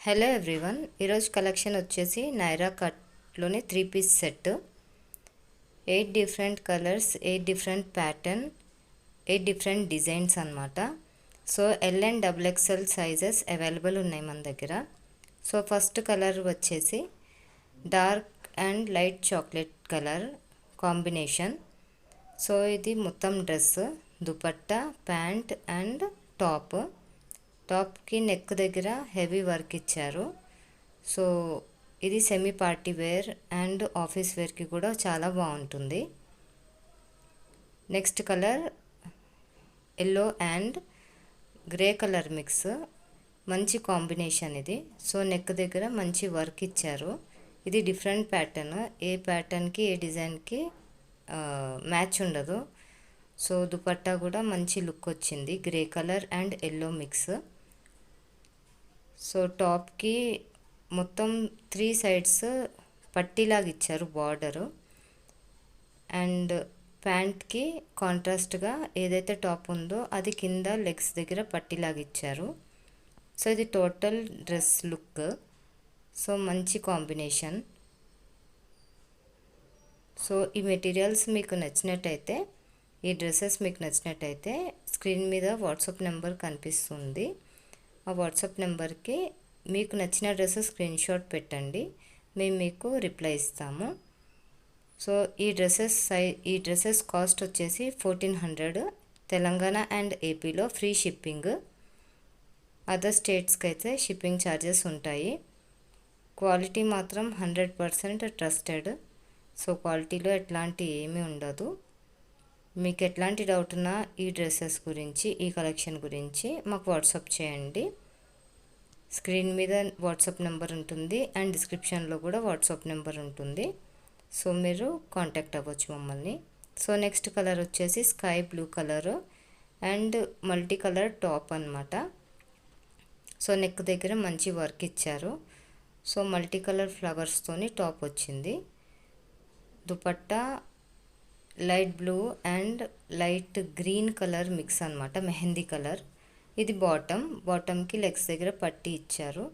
Hello everyone, ఈరోజు collection వచ్చేసి నైరా కట్లోని 3 piece set. 8 different colours, 8 different pattern, 8 different designs అనమాట. So L and double XL sizes available ఉన్నాయి మన దగ్గర. సో ఫస్ట్ కలర్ వచ్చేసి dark and light chocolate colour combination. So ఇది మొత్తం dress, dupatta, pant and top. టాప్కి నెక్ దగ్గర హెవీ వర్క్ ఇచ్చారు. సో ఇది semi party wear and office వేర్కి కూడా చాలా బాగుంటుంది. Next colour yellow and grey colour mix, మంచి కాంబినేషన్ ఇది. సో నెక్ దగ్గర మంచి వర్క్ ఇచ్చారు. ఇది డిఫరెంట్ ప్యాటర్న్, ఏ ప్యాటర్న్కి ఏ డిజైన్కి మ్యాచ్ ఉండదు. సో దుపట్టా కూడా మంచి లుక్ వచ్చింది, grey colour and yellow mix. So టాప్కి మొత్తం 3 సైడ్స్ పట్టీలాగా ఇచ్చారు బార్డరు. అండ్ ప్యాంట్కి కాంట్రాస్ట్గా ఏదైతే టాప్ ఉందో అది కింద లెగ్స్ దగ్గర పట్టీలాగా ఇచ్చారు. సో ఇది టోటల్ డ్రెస్ లుక్. సో మంచి కాంబినేషన్. సో ఈ మెటీరియల్స్ మీకు నచ్చినట్టయితే, ఈ డ్రెస్సెస్ మీకు నచ్చినట్టయితే స్క్రీన్ మీద వాట్సాప్ నెంబర్ కనిపిస్తుంది. ఆ వాట్సాప్ నెంబర్కి మీకు నచ్చిన డ్రెస్ స్క్రీన్ షాట్ పెట్టండి, మేము మీకు రిప్లై ఇస్తాము. సో ఈ డ్రెస్సెస్ కాస్ట్ వచ్చేసి 1400. తెలంగాణ అండ్ ఏపీలో ఫ్రీ షిప్పింగ్. అదర్ స్టేట్స్కి అయితే షిప్పింగ్ ఛార్జెస్ ఉంటాయి. క్వాలిటీ మాత్రం 100% ట్రస్టెడ్. సో క్వాలిటీలో ఎట్లాంటి ఏమీ ఉండదు. మీకు ఎట్లాంటి డౌట్ ఉన్నా ఈ డ్రెస్సెస్ గురించి, ఈ కలెక్షన్ గురించి మాకు వాట్సాప్ చేయండి. స్క్రీన్ మీద వాట్సాప్ నెంబర్ ఉంటుంది అండ్ డిస్క్రిప్షన్లో కూడా వాట్సాప్ నెంబర్ ఉంటుంది. సో మీరు కాంటాక్ట్ అవ్వచ్చు మమ్మల్ని. సో నెక్స్ట్ కలర్ వచ్చేసి sky blue colour and multi colour top అనమాట. సో నెక్ దగ్గర మంచి వర్క్ ఇచ్చారు. సో మల్టీ కలర్ ఫ్లవర్స్తోని టాప్ వచ్చింది. Dupatta light blue and light green colour mix అనమాట, మెహందీ కలర్. ఇది బాటమ్కి లెగ్స్ దగ్గర పట్టి ఇచ్చారు.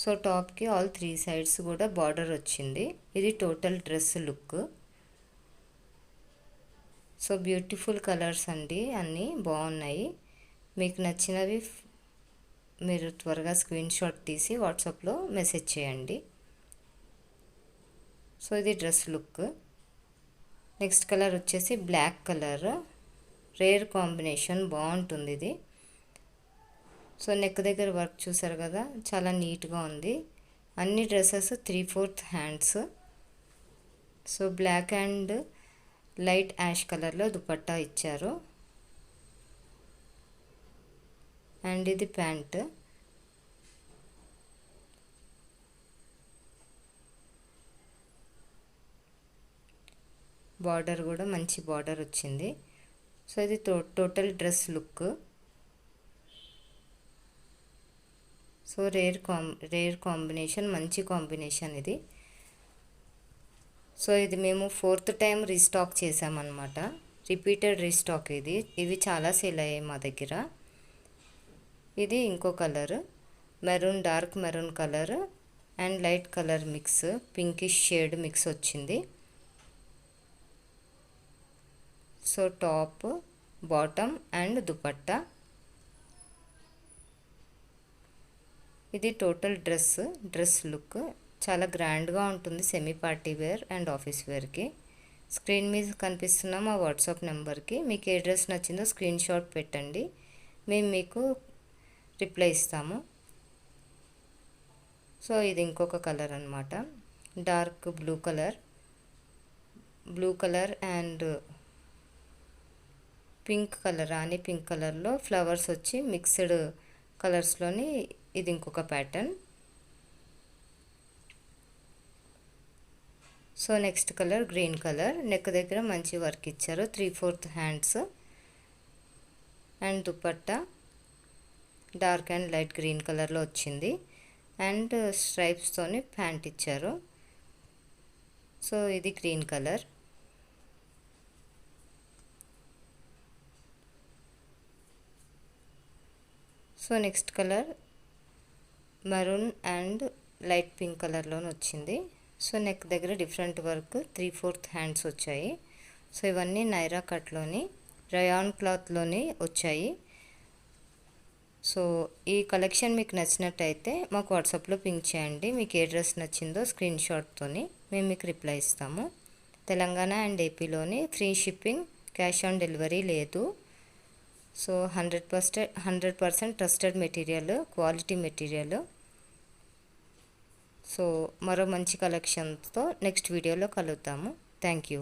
సో టాప్కి ఆల్ 3 సైడ్స్ కూడా బార్డర్ వచ్చింది. ఇది total dress look. So beautiful colours అండి, అన్నీ బాగున్నాయి. మీకు నచ్చినవి మీరు త్వరగా స్క్రీన్ షాట్ తీసి వాట్సాప్లో మెసేజ్ చేయండి. సో ఇది డ్రెస్ లుక్. నెక్స్ట్ కలర్ వచ్చేసి బ్లాక్ కలర్, రేర్ కాంబినేషన్, బాగుంటుంది ఇది. సో నెక్ దగ్గర వర్క్ చూసారు కదా, చాలా నీట్గా ఉంది. అన్ని dresses 3/4 hands. So black and light ash కలర్లో దుపట్టా ఇచ్చారు. అండ్ ఇది ప్యాంట్. బార్డర్ కూడా మంచి బార్డర్ వచ్చింది. సో ఇది total dress look. So rare combination, మంచి కాంబినేషన్ ఇది. సో ఇది మేము 4th టైం రీస్టాక్ చేసామన్నమాట, రిపీటెడ్ రీస్టాక్ ఇది. ఇవి చాలా సేల్ అయ్యాయి మా దగ్గర. ఇది ఇంకో colour, maroon, dark maroon colour and light colour mix, pinkish shade mix వచ్చింది. So top, bottom and dupatta. ఇది టోటల్ డ్రెస్ లుక్. చాలా గ్రాండ్గా ఉంటుంది, semi party wear and office వేర్కి. స్క్రీన్ మీద కనిపిస్తున్న మా వాట్సాప్ నెంబర్కి మీకు ఏ డ్రెస్ నచ్చిందో స్క్రీన్ షాట్ పెట్టండి, మేము మీకు రిప్లై ఇస్తాము. సో ఇది ఇంకొక కలర్ అనమాట, dark blue colour and pink colour, Rani pink కలర్లో ఫ్లవర్స్ వచ్చి మిక్స్డ్ కలర్స్లోని ఇది ఇంకొక pattern. So next colour green colour, neck దగ్గర మంచి వర్క్ ఇచ్చారు, 3/4 hands. And dupatta dark and light green కలర్లో వచ్చింది. అండ్ స్ట్రైప్స్తోని ప్యాంట్ ఇచ్చారు. సో ఇది green colour. So next colour maroon and light pink కలర్లోనే వచ్చింది. సో నెక్ దగ్గర డిఫరెంట్ వర్క్ 3/4 హ్యాండ్స్ వచ్చాయి. సో ఇవన్నీ నైరా కట్లోని రయాన్ క్లాత్లోని వచ్చాయి. సో ఈ కలెక్షన్ మీకు నచ్చినట్టయితే మాకు వాట్సాప్లో పింక్ చేయండి. మీకు ఏ డ్రెస్ నచ్చిందో స్క్రీన్ షాట్తోని మేము మీకు రిప్లై ఇస్తాము. తెలంగాణ అండ్ ఏపీలోని free shipping, cash on delivery లేదు. So 100% trusted material, quality material. So మరో మంచి కలెక్షన్తో నెక్స్ట్ వీడియోలో కలుద్దాము. Thank you.